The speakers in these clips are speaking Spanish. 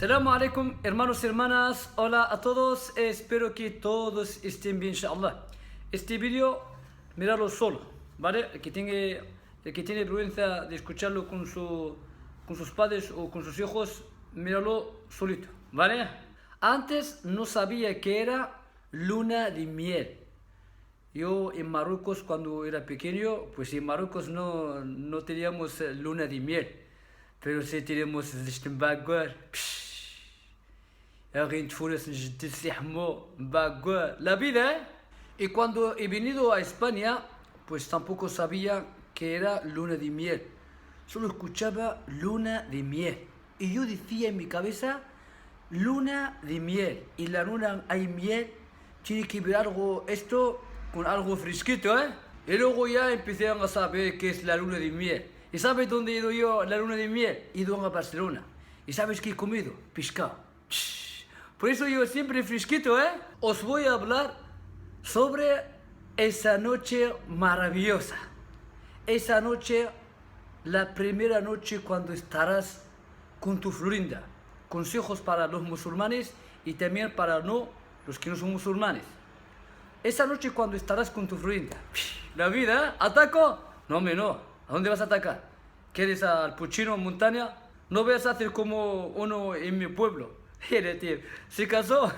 Assalamu alaikum, hermanos y hermanas. Hola a todos. Espero que todos estén bien, inshallah. Este vídeo, mirarlo solo, ¿vale? El que tiene vergüenza de escucharlo con sus padres o con sus hijos, míralo solito, ¿vale? Antes no sabía que era luna de miel. Yo en Marruecos, cuando era pequeño, pues en Marruecos no teníamos luna de miel. Pero sí tenemos la vida, ¿eh? Y cuando he venido a España, pues tampoco sabía que era luna de miel. Solo escuchaba luna de miel. Y yo decía en mi cabeza, luna de miel. Y la luna hay miel, tiene que ver algo, esto con algo fresquito, ¿eh? Y luego ya empecé a saber qué es la luna de miel. ¿Y sabes dónde he ido yo a la luna de miel? He ido a Barcelona. ¿Y sabes qué he comido? Pescado. Por eso yo siempre fresquito, ¿eh? Os voy a hablar sobre esa noche maravillosa. Esa noche, la primera noche cuando estarás con tu florinda. Consejos para los musulmanes y también para los que no son musulmanes. Esa noche cuando estarás con tu florinda. La vida, ¿eh? ¿Ataco? No, no. ¿A dónde vas a atacar? ¿Quieres al Puchino en montaña? No vas a hacer como uno en mi pueblo. El tío se casó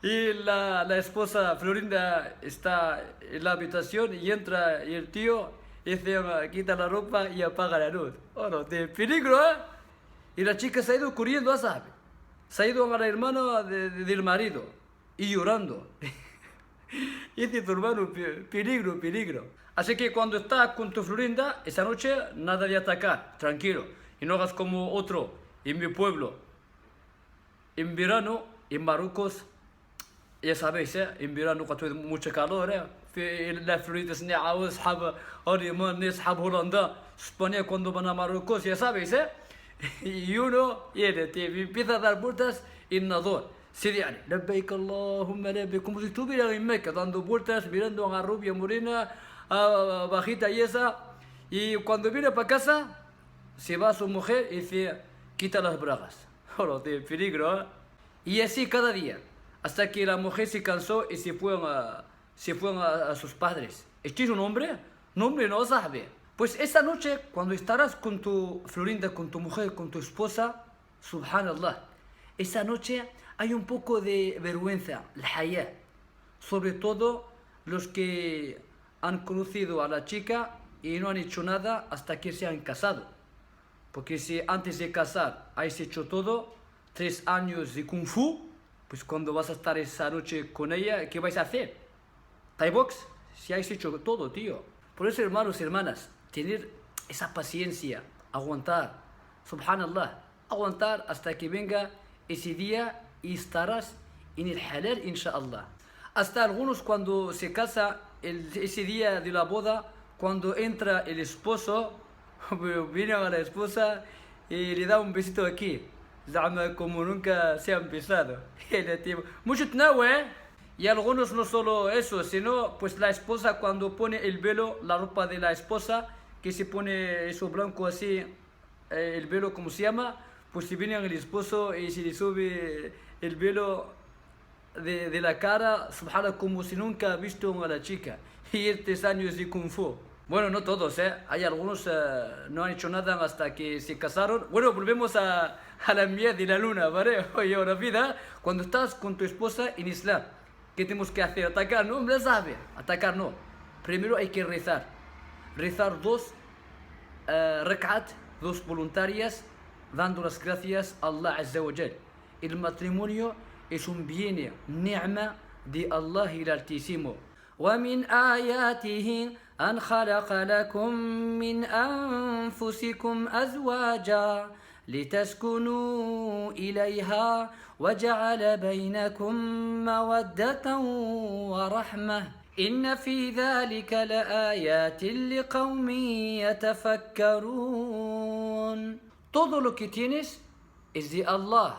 y la esposa Florinda está en la habitación y entra y el tío dice, quita la ropa y apaga la luz. Oh, no, de peligro, ¿eh? Y la chica se ha ido corriendo, ¿sabes? Se ha ido a la hermana del marido y llorando. Y dice tu hermano, peligro, peligro. Así que cuando estás con tu Florinda, esa noche nada de atacar, tranquilo. Y no hagas como otro en mi pueblo. En verano, en Marruecos, ya sabéis, en verano cuando hay mucho calor, la Florida es أصحاب Alemania, أصحاب Holanda, España cuando van a Marruecos, ya sabéis, y uno empieza a dar vueltas en nador. Sí, diario, labbaik Allahumma labbaik, como si estuviera en Meca, dando vueltas, mirando a una rubia morena, bajita y esa, y cuando viene para casa, se va a su mujer y dice, quita las bragas. Oh, de peligro, ¿eh? Y así cada día, hasta que la mujer se cansó y se fueron a sus padres. ¿Este es un hombre? No, hombre, no sabe. Pues esa noche, cuando estarás con tu Florinda, con tu mujer, con tu esposa, subhanallah, esa noche hay un poco de vergüenza, la haya. Sobre todo los que han conocido a la chica y no han hecho nada hasta que se han casado. Porque si antes de casar habéis hecho todo, 3 años de kung fu, pues cuando vas a estar esa noche con ella, ¿qué vais a hacer? ¿Thai box? Si habéis hecho todo, tío. Por eso, hermanos y hermanas, tener esa paciencia, aguantar, subhanallah, aguantar hasta que venga ese día y estarás en el halal, inshallah. Hasta algunos cuando se casa, ese día de la boda, cuando entra el esposo, viene a la esposa y le da un besito aquí, como nunca se ha empezado. Mucho tnawe, ¿eh? Y algunos no solo eso, sino pues la esposa cuando pone el velo, la ropa de la esposa, que se pone eso blanco así, el velo, ¿cómo se llama? Pues si viene el esposo y se le sube el velo de la cara, subhanallah, como si nunca ha visto a la chica. Y 3 años de kung fu. Bueno, no todos, hay algunos no han hecho nada hasta que se casaron. Bueno, volvemos a la miel de la luna, ¿vale? Oye, ahora vida, cuando estás con tu esposa en Islam, ¿qué tenemos que hacer? ¿Atacar? No, hombre, sabe. Atacar no. Primero hay que rezar. Rezar 2 rak'at, 2 voluntarias, dando las gracias a Allah Azza wa Jal. El matrimonio es un bien, ni'ma de Allah el Altísimo. ومن آياته أن خلق لكم من أنفسكم أزواجا لتسكنوا إليها وجعل بينكم مودة ورحمة إن في ذلك لآيات لقوم يتفكرون. Todo lo que tienes es de Allah.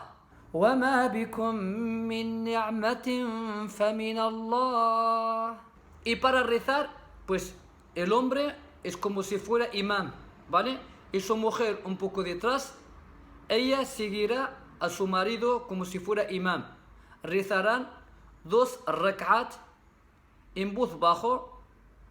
وما بكم من نعمة فمن الله. Y para rezar, pues el hombre es como si fuera imán, ¿vale? Y su mujer un poco detrás ella seguirá a su marido como si fuera imam. Rezarán 2 rak'at en voz bajo,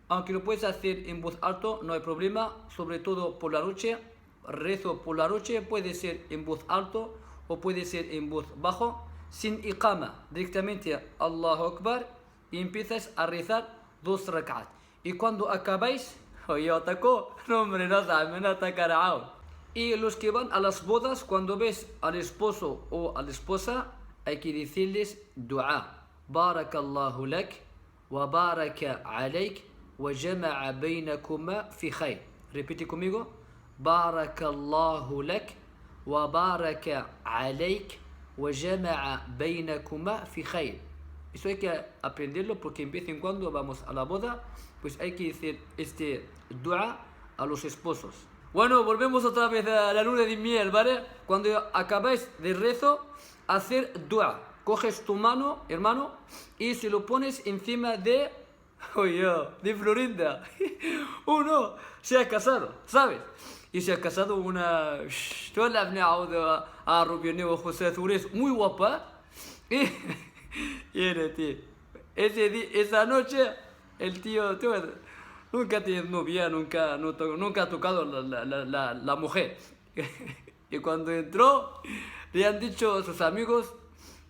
aunque lo puedes hacer en voz alto, no hay problema, sobre todo por la noche. Rezo por la noche, puede ser en voz alto o puede ser en voz bajo, sin iqama, directamente Allahu Akbar, y empiezas a rezar 2 rak'at. Y cuando acabáis, oye, atacó, no hombre, no sabe, no atacará aún. Y los que van a las bodas, cuando ves al esposo o a la esposa, hay que decirles dua. Barakallahu lak, wa baraka alayk, wa jama'a baynakuma fi khayr. Repite conmigo. Barakallahu lak, wa baraka alayk, wa jama'a baynakuma fi khayr. Eso hay que aprenderlo porque en vez en cuando vamos a la boda, pues hay que decir este dua a los esposos. Bueno, volvemos otra vez a la luna de miel, ¿vale? Cuando acabáis de rezo, hacer dua. Coges tu mano, hermano, y se lo pones encima de... Oye, de Florinda. Uno se ha casado, ¿sabes? Y se ha casado una... Toda la abneada a Rubio José Azures, muy guapa. Y era, tío. Esa noche, el tío nunca tiene novia, nunca ha tocado la mujer. Y cuando entró, le han dicho a sus amigos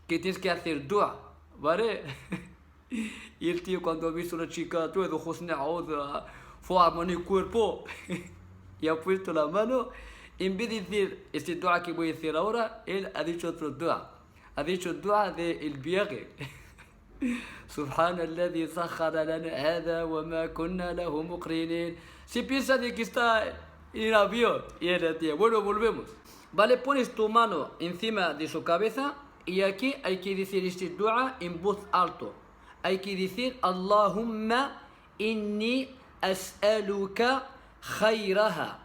que tienes que hacer dua, ¿vale? Y el tío cuando ha visto a la chica, todo de ojos neados, fue a mano y cuerpo, y ha puesto la mano, en vez de decir este dua que voy a decir ahora, él ha dicho otro dua. Ha dicho dua del viaje. Subhana alladhi sakhara lana hada wa ma kunna lahu muqrinin. Si piensa de que está en avión. Y era, tío, bueno, volvemos. Vale, pones tu mano encima de su cabeza y aquí hay que decir este dua en voz alto. Hay que decir Allahumma inni as'aluka khayraha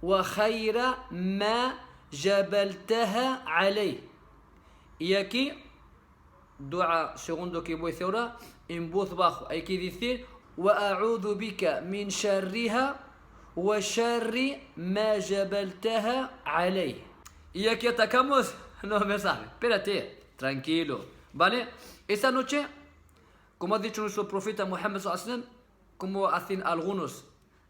wa khayra ma jabaltaha alayh. Y aquí, dua segundo que voy a decir ahora, en voz bajo. Hay que decir wa a'udhu bika min sharriha wa sharri ma jabaltaha alayh. Y aquí atacamos, no me sabe, espérate, tranquilo, ¿vale? Esta noche, como ha dicho nuestro profeta Muhammad sallallahu alaihi wasallam, como hacen algunos,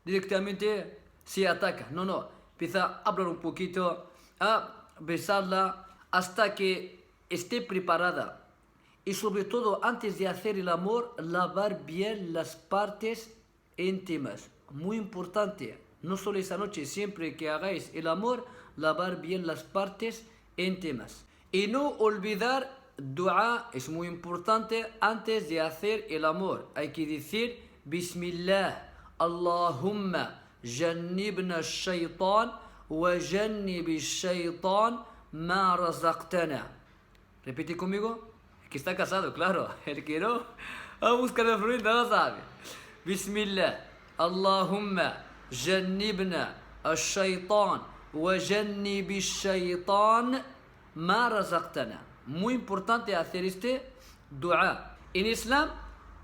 directamente se ataca. No, empieza a hablar un poquito, a besarla hasta que esté preparada. Y sobre todo, antes de hacer el amor, lavar bien las partes íntimas. Muy importante, no solo esa noche, siempre que hagáis el amor, lavar bien las partes íntimas. Y no olvidar dua, es muy importante, antes de hacer el amor. Hay que decir Bismillah, Allahumma jannibna shaytan wa jannibi shaytan ma razaqtana. Repite conmigo. El que está casado, claro. El que no, a buscar la Florinda, no sabe. Bismillah, Allahumma jannibna shaytan wa jannibi shaytan ma razaqtana. Muy importante hacer este dua. En Islam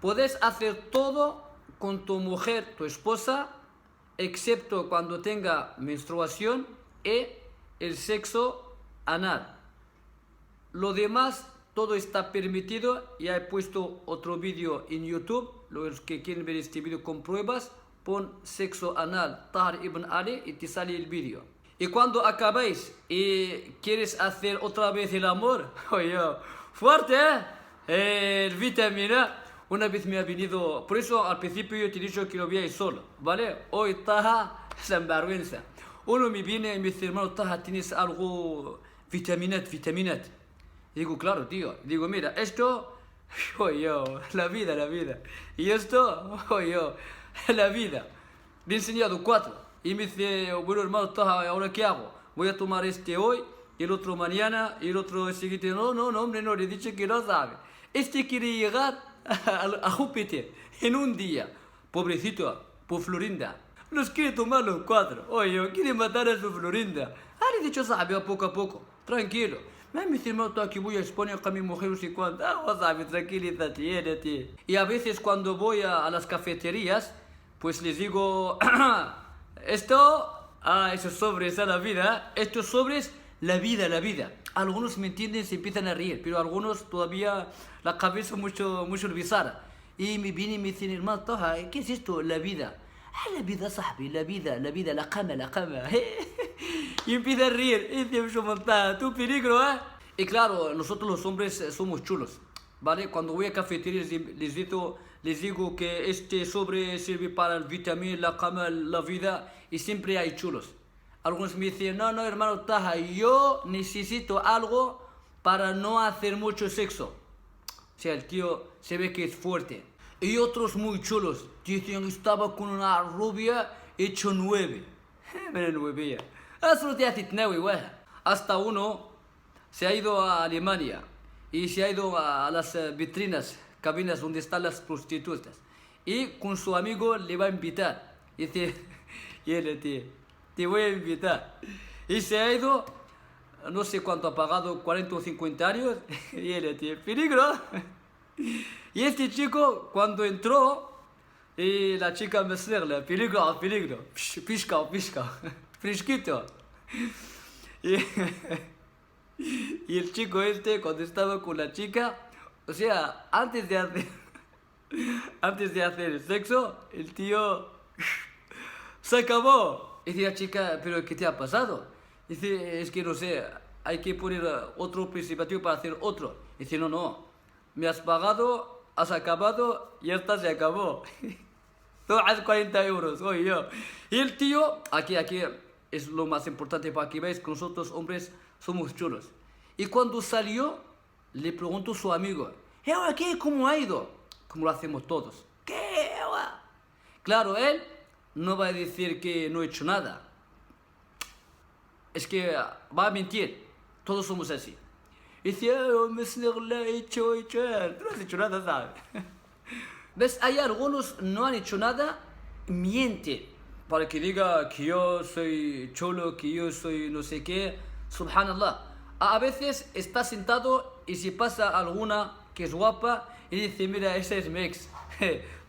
puedes hacer todo con tu mujer, tu esposa, excepto cuando tenga menstruación y el sexo anal. Lo demás, todo está permitido. Ya he puesto otro vídeo en YouTube. Los que quieren ver este vídeo con pruebas, pon sexo anal Tahir ibn Ali y te sale el vídeo. Y cuando acabáis y quieres hacer otra vez el amor, oye, fuerte, el vitamina. Una vez me ha venido, por eso al principio yo te he dicho que lo veáis solo, ¿vale? Hoy Taha, sin vergüenza. Uno me viene y me dice, hermano Taha, ¿tienes algo vitaminat? Digo, claro, tío. Digo, mira, esto, oye, la vida. Y esto, oye, la vida. Le he enseñado 4. Y me dice, bueno, hermano Taha, ¿ahora qué hago? Voy a tomar este hoy, y el otro mañana, y el otro el siguiente. No, hombre, no, le he dicho que no sabe. Este quiere llegar a Júpiter en un día. Pobrecito, por Florinda. Los quiere tomar los 4. Oye, quiere matar a su Florinda. Le he dicho, sabe, a poco. Tranquilo. Me dice, hermano Taha, que voy a España con mi mujer, no sé cuánto. Sabe, tranquilízate. Y a veces cuando voy a las cafeterías, pues les digo... Estos sobres a la vida, estos sobres la vida, la vida. Algunos me entienden, se empiezan a reír, pero algunos todavía la cabeza mucho bizarra. Y me vienen y me dicen, hermano Taha, ¿qué es esto? La vida. Ah, la vida, صاحبي, la vida, la cama, la cama. Y empieza a reír. Y dice, mucho montada, tu peligro, ¿eh? Y claro, nosotros los hombres somos chulos, ¿vale? Cuando voy a cafetería les digo que este sobre sirve para el vitamina, la cama, la vida, y siempre hay chulos. Algunos me dicen, no, hermano Taha, yo necesito algo para no hacer mucho sexo. O sea, el tío se ve que es fuerte. Y otros muy chulos dicen, estaba con una rubia hecho 9. Pero 9 ya. Hasta uno se ha ido a Alemania y se ha ido a las vitrinas, cabinas donde están las prostitutas. Y con su amigo le va a invitar. Y dice, y él, tío, te voy a invitar. Y se ha ido, no sé cuánto ha pagado, 40 o 50 años. Y él, tío, peligro. Y este chico, cuando entró, y la chica me decía, peligro, pisca, fresquito. Y el chico este, cuando estaba con la chica, o sea, antes de hacer el sexo, el tío se acabó. Y dice la chica, ¿pero qué te ha pasado? Dice, es que no sé, hay que poner otro preservativo para hacer otro. Dice, no, me has pagado, has acabado, y esta se acabó. Tú haz 40 euros, oye yo. Y el tío, aquí es lo más importante para que veáis que nosotros hombres somos chulos. Y cuando salió, le preguntó a su amigo, ¿ahora qué? ¿Cómo ha ido? Como lo hacemos todos. ¿Qué? Claro, él no va a decir que no he hecho nada. Es que va a mentir. Todos somos así. Y dice, he hecho. Tú no has hecho nada, ¿sabes? ¿Ves? Hay algunos no han hecho nada, miente. Para que diga que yo soy cholo, que yo soy no sé qué. Subhanallah. A veces está sentado y si pasa alguna que es guapa y dice, mira, esa es mi ex.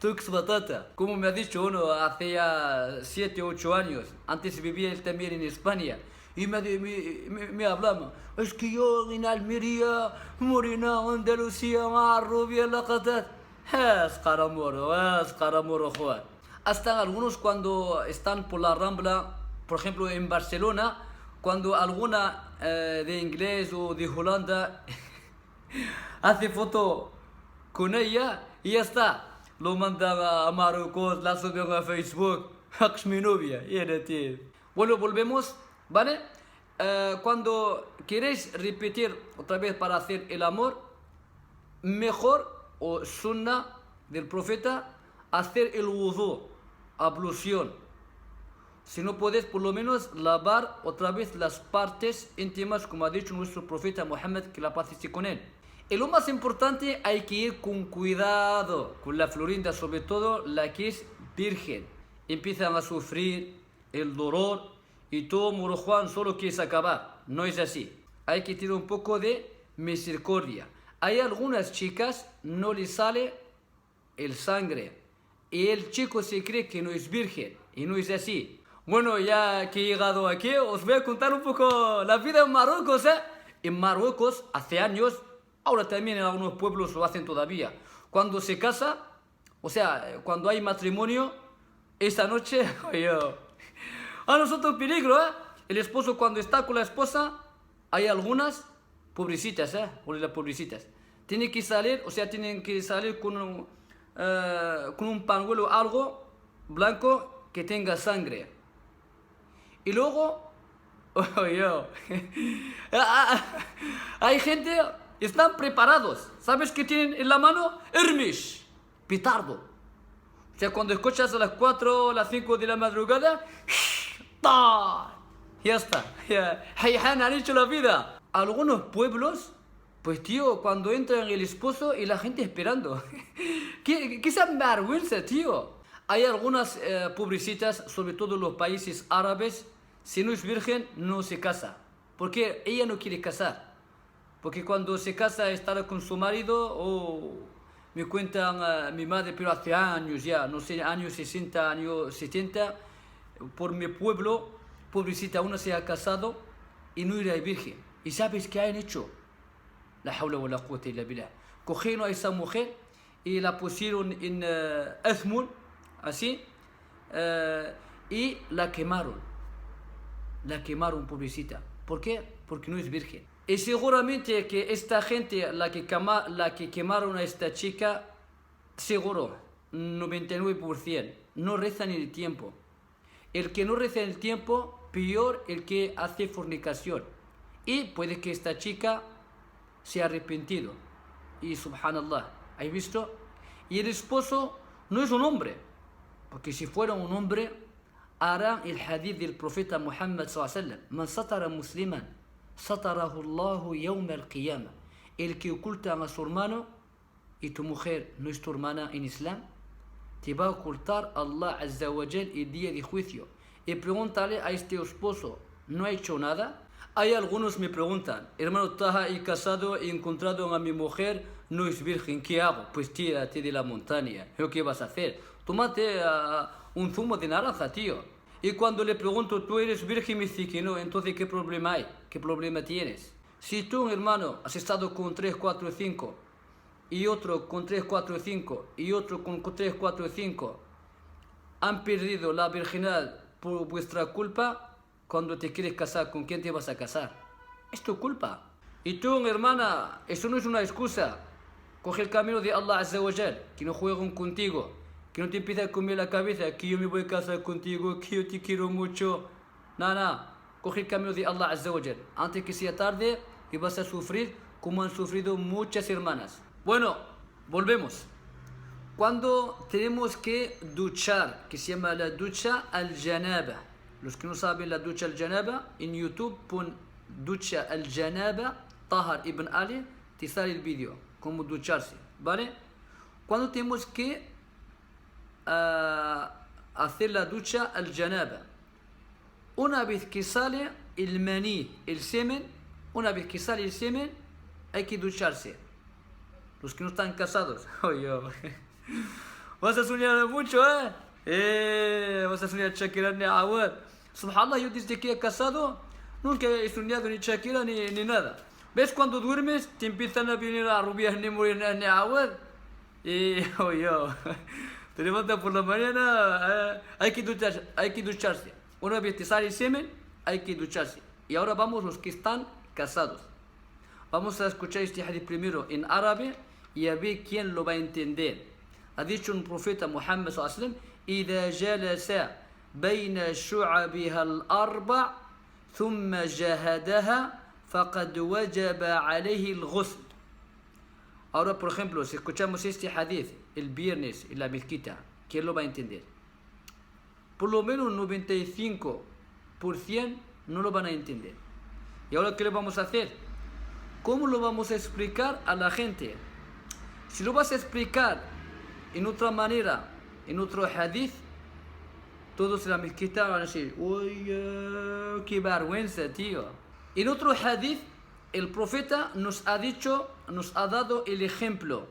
Tu ex batata. Como me ha dicho uno hace ya 7 o 8 años. Antes vivía él también en España. Y me hablaba, es que yo en Almería, morena, Andalucía, más rubia, la catat. Es caramoro, joder. Hasta algunos cuando están por la Rambla, por ejemplo en Barcelona, cuando alguna de inglés o de Holanda hace foto con ella y ya está. Lo mandan a Marruecos, la suben a Facebook. Es mi novia. Bueno, volvemos, ¿vale? Cuando queréis repetir otra vez para hacer el amor, mejor o sunna del profeta, hacer el wudu, ablución. Si no puedes, por lo menos lavar otra vez las partes íntimas, como ha dicho nuestro profeta Muhammad, que la paz esté con él. Y lo más importante, hay que ir con cuidado con la florinda, sobre todo la que es virgen. Empiezan a sufrir el dolor y todo Moro Juan solo quiere acabar. No es así. Hay que tener un poco de misericordia. Hay algunas chicas, no les sale el sangre y el chico se cree que no es virgen y no es así. Bueno, ya que he llegado aquí, os voy a contar un poco la vida en Marruecos, ¿eh? En Marruecos, hace años, ahora también en algunos pueblos lo hacen todavía. Cuando se casa, o sea, cuando hay matrimonio, esta noche, oye, a nosotros peligro, ¿eh? El esposo cuando está con la esposa, hay algunas pobrecitas, las pobrecitas. Tienen que salir, o sea, tienen que salir con un pañuelo, algo blanco que tenga sangre. Y luego, hay gente, están preparados. ¿Sabes qué tienen en la mano? Hermes, petardo. O sea, cuando escuchas a las 4 o las 5 de la madrugada, ya está. Han hecho la vida. Algunos pueblos, pues tío, cuando entran el esposo y la gente esperando. ¿Qué esa vergüenza, tío? Hay algunas pobrecitas, sobre todo en los países árabes, si no es virgen, no se casa. Porque ella no quiere casar. Porque cuando se casa estará con su marido, o me cuentan mi madre, pero hace años ya, no sé, años 60, años 70, por mi pueblo, pobrecita, una se ha casado y no era virgen. ¿Y sabes qué han hecho? La hawla wa la quwwata illa billah. Cogieron a esa mujer y la pusieron en Azmul, así, y la quemaron. La quemaron, pobrecita. ¿Por qué? Porque no es virgen. Y seguramente que esta gente, la que quemaron a esta chica, seguro, 99%, no reza en el tiempo. El que no reza en el tiempo, peor el que hace fornicación. Y puede que esta chica se ha arrepentido. Y subhanallah, ¿has visto? Y el esposo no es un hombre. Porque si fuera un hombre, hará el hadith del profeta Muhammad sallallahu alaihi wasallam: Man satara musliman, satarahu Allahu yawm al-qiyamah. El que oculta a su hermano, y tu mujer no es tu hermana en Islam, te va a ocultar Allah Azza wa Jal el día de juicio. Y pregúntale a este esposo, ¿no ha hecho nada? Hay algunos me preguntan: hermano Taha, he casado, he encontrado a mi mujer, no es virgen, ¿qué hago? Pues tírate de la montaña. ¿Qué vas a hacer? Tómate un zumo de naranja, tío. Y cuando le pregunto, ¿tú eres virgen? Me dice que no. Entonces, ¿qué problema hay? ¿Qué problema tienes? Si tú, hermano, has estado con 3, 4, 5, y otro con 3, 4, 5, y otro con 3, 4, 5, han perdido la virginidad por vuestra culpa, cuando te quieres casar, ¿con quién te vas a casar? Es tu culpa. Y tú, hermana, eso no es una excusa. Coge el camino de Allah Azza wa Jal, que no jueguen contigo, que no te empiece a comer la cabeza, que yo me voy a casar contigo, que yo te quiero mucho. Nada, coge el camino de Allah Azza wa Jal, antes que sea tarde y vas a sufrir como han sufrido muchas hermanas. Bueno, volvemos. Cuando tenemos que duchar, que se llama la ducha al-janaba. Los que no saben la ducha al-janaba, en YouTube pon ducha al-janaba, Tahar ibn Ali, te sale el vídeo, cómo ducharse, ¿vale? Cuando tenemos que hacer la ducha al-janaba, una vez que sale el maní, el semen, una vez que sale el semen, hay que ducharse. Los que no están casados, vas a soñar mucho, vas a soñar Shakira ni Awad. Subhanallah, yo desde que he casado nunca he soñado ni Shakira ni nada. ¿Ves? Cuando duermes te empiezan a venir a rubias ni morenas ni Awad. Y te levantas por la mañana, hay que ducharse. Una vez te sale el semen, hay que ducharse. Y ahora vamos los que están casados. Vamos a escuchar este hadith primero en árabe y a ver quién lo va a entender. Ha dicho un profeta Muhammad sallallahu alaihi wasallam: إذا جلس بين شعبها الأربع ثم جهدها فقد وجب عليه الغسل. Ahora, por ejemplo, si escuchamos este hadith el viernes en la mezquita, ¿quién lo va a entender? Por lo menos 95% no lo van a entender. ¿Y ahora qué le vamos a hacer? ¿Cómo lo vamos a explicar a la gente? Si lo vas a explicar en otra manera, en otro hadith, todos en la mezquita van a decir: uy, qué vergüenza, tío. En otro hadith, el profeta nos ha dicho, nos ha dado el ejemplo.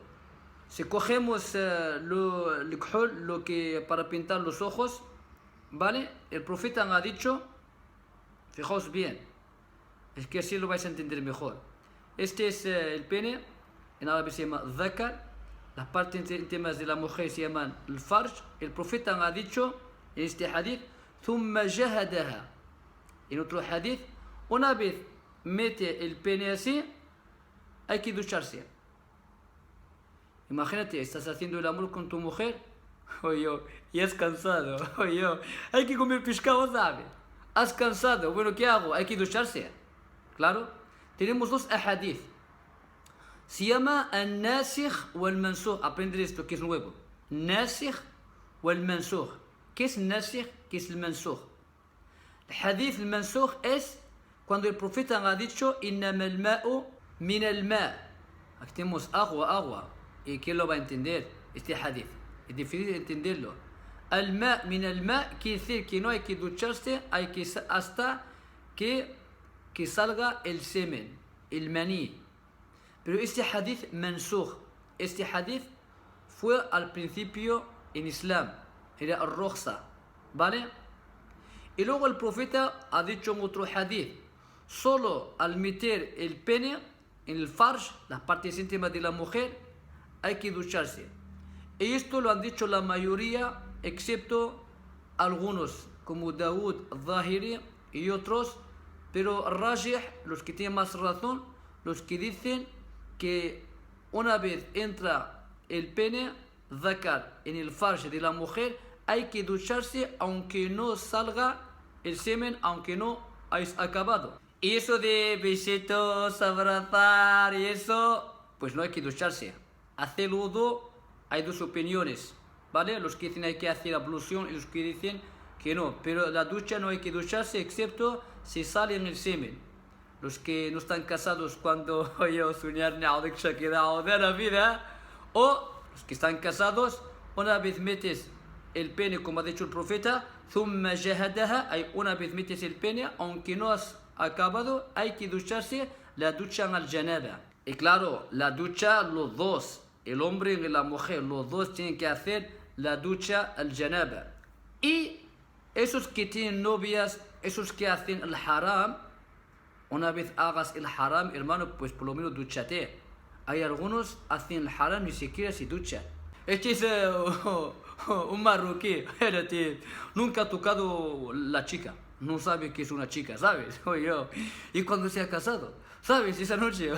Si cogemos lo que para pintar los ojos, ¿vale? El profeta ha dicho, fijaos bien, es que así lo vais a entender mejor. Este es el pene, en árabe se llama dhakar, las partes íntimas de la mujer se llaman el farj. El profeta ha dicho en este hadith: thumma jahadaha. En otro hadith, una vez mete el pene así, hay que ducharse. Imagínate, estás haciendo el amor con tu mujer, y has cansado, hay que comer pescado, ¿sabes? Has cansado, bueno, ¿qué hago? Hay que ducharse. Claro, tenemos dos hadith. Se llama al-nasikh o al-mansukh. Aprender esto que es nuevo. Nasikh o al-mansukh. ¿Qué es nasikh? ¿Qué es el mansukh? El hadith al-mansukh es cuando el profeta ha dicho: innama al-ma'u min al-ma'. Aquí tenemos agua. ¿Y quién lo va a entender? Este hadith. Es difícil entenderlo. Al-ma' min al-ma' quiere decir que no hay que ducharse hasta que salga el semen, el maní. Pero este hadith mansukh, este hadith fue al principio en Islam, era al-rukhsa, ¿vale? Y luego el profeta ha dicho en otro hadith: solo al meter el pene en el farj, las partes íntimas de la mujer, hay que ducharse. Y esto lo han dicho la mayoría, excepto algunos, como Dawood Zahiri y otros, pero Rajih, los que tienen más razón, los que dicen que una vez entra el pene, zakar, en el farj de la mujer, hay que ducharse aunque no salga el semen, aunque no hayas acabado. Y eso de besitos, abrazar y eso, pues no hay que ducharse. Hacer wudu, hay dos opiniones, ¿vale? Los que dicen hay que hacer ablución y los que dicen que no. Pero la ducha no hay que ducharse excepto si sale en el semen. Los que no están casados cuando yo soñar que quedado de la vida, o los que están casados, una vez metes el pene, como ha dicho el profeta, ثم جهدها, hay una vez metes el pene, aunque no has acabado, hay que ducharse, la ducha al janaba. Y claro, la ducha, los dos, el hombre y la mujer, los dos tienen que hacer la ducha al janaba. Y esos que tienen novias, esos que hacen el haram, una vez hagas el haram, hermano, pues por lo menos duchate. Hay algunos hacen el haram ni siquiera se duchan. Este es un marroquí, nunca ha tocado la chica, no sabe que es una chica, ¿sabes? Y cuando se ha casado, ¿sabes? Esa noche,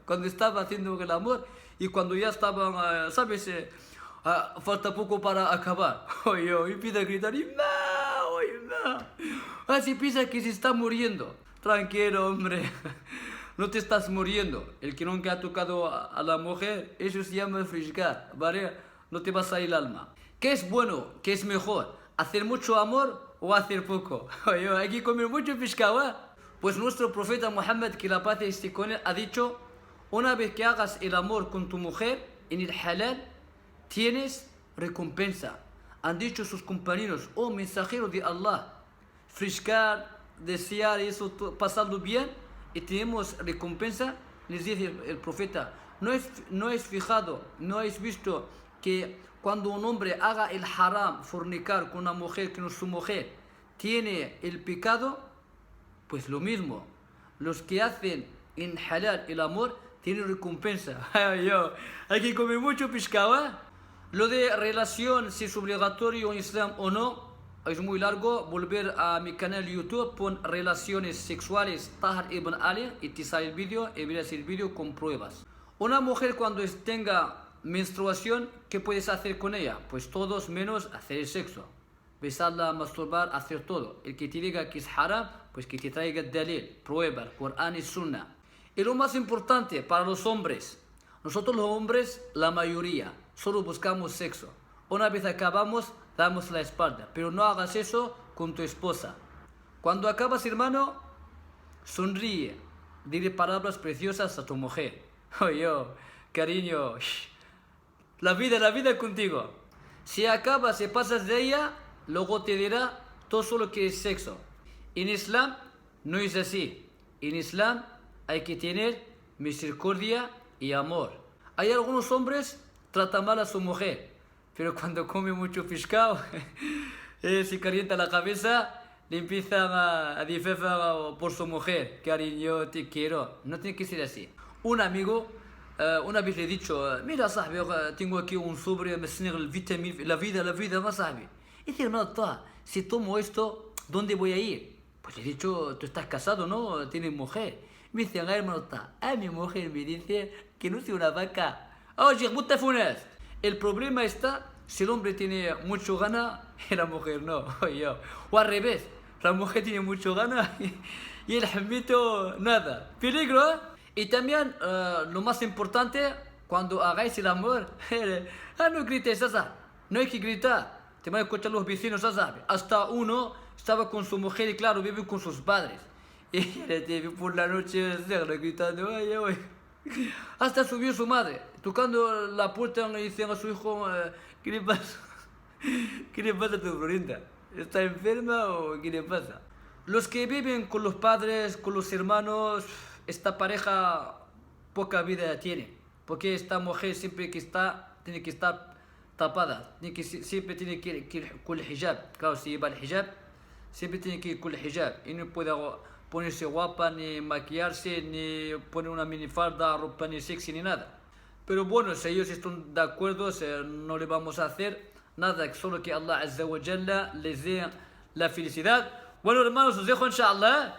cuando estaba haciendo el amor y cuando ya estaban, ¿sabes? Falta poco para acabar, y empieza a gritar, no, así piensa que se está muriendo. Tranquilo, hombre, no te estás muriendo. El que nunca ha tocado a la mujer, eso se llama friscar, ¿vale? No te va a salir el alma. ¿Qué es bueno? ¿Qué es mejor? ¿Hacer mucho amor o hacer poco? Hay que comer mucho pescado, ¿eh? Pues nuestro profeta Muhammad, que la paz esté con él, ha dicho: una vez que hagas el amor con tu mujer en el halal, tienes recompensa. Han dicho sus compañeros: oh mensajero de Allah, friscar, desear eso, pasarlo bien y tenemos recompensa. Les dice el profeta: no es fijado, no es visto que cuando un hombre haga el haram, fornicar con una mujer que no es su mujer, tiene el pecado. Pues lo mismo, los que hacen en halal el amor tienen recompensa. Hay que comer mucho pescado, ¿eh? Lo de relación, si es obligatorio en Islam o no, es muy largo. Volver a mi canal YouTube, pon relaciones sexuales Tahar Ibn Ali y te sale el vídeo y miras el vídeo con pruebas. Una mujer cuando tenga menstruación, ¿qué puedes hacer con ella? Pues todos menos hacer el sexo. Besarla, masturbar, hacer todo. El que te diga que es haram, pues que te traiga dalil, prueba, Corán y Sunna. Y lo más importante para los hombres, nosotros los hombres, la mayoría, solo buscamos sexo. Una vez acabamos, damos la espalda, pero no hagas eso con tu esposa. Cuando acabas, hermano, sonríe, dile palabras preciosas a tu mujer. Cariño, la vida contigo. Si acabas y pasas de ella, luego te dirá todo solo que es sexo. En Islam no es así. En Islam hay que tener misericordia y amor. Hay algunos hombres tratan mal a su mujer, pero cuando come mucho pescado, se calienta la cabeza, le empiezan a decir por su mujer: cariño, te quiero. No tiene que ser así. Un amigo, una vez le he dicho: mira, sabe, tengo aquí un sobre, me enseña el vitamina, la vida, más sabe. Y dice: no, si tomo esto, ¿dónde voy a ir? Pues le he dicho: tú estás casado, ¿no? Tienes mujer. Me dice: hermano, mi mujer me dice que no soy una vaca. Oye, Funes. El problema está si el hombre tiene mucho gana y la mujer no. O al revés, la mujer tiene mucho gana y el jamito nada. Peligro, ¿eh? Y también lo más importante, cuando hagáis el amor, no grites, no hay que gritar. Te van a escuchar los vecinos, ¿sabes? Hasta uno estaba con su mujer y claro, vive con sus padres. Y por la noche gritando: ay. Hasta subió su madre, tocando la puerta, le dicen a su hijo: ¿qué le pasa? ¿Qué le pasa a tu Florinda? ¿Está enferma o qué le pasa? Los que viven con los padres, con los hermanos, esta pareja poca vida tiene. Porque esta mujer siempre que está, tiene que estar tapada. Siempre tiene que ir con el hijab. Claro, si lleva el hijab, siempre tiene que ir con el hijab y no puede ponerse guapa, ni maquillarse, ni poner una minifalda, ropa ni sexy, ni nada. Pero bueno, si ellos están de acuerdo, no le vamos a hacer nada, solo que Allah Azza wa Jalla les dé la felicidad. Bueno, hermanos, os dejo inshallah.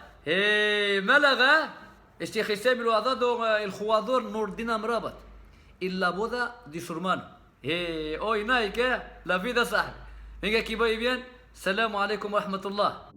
Málaga, este Gisem lo ha dado el jugador Nurdin Amrabat en la boda de su hermano. Hoy Nike, la vida sahla. Venga, aquí voy bien. Salamu alaikum wa rahmatullah.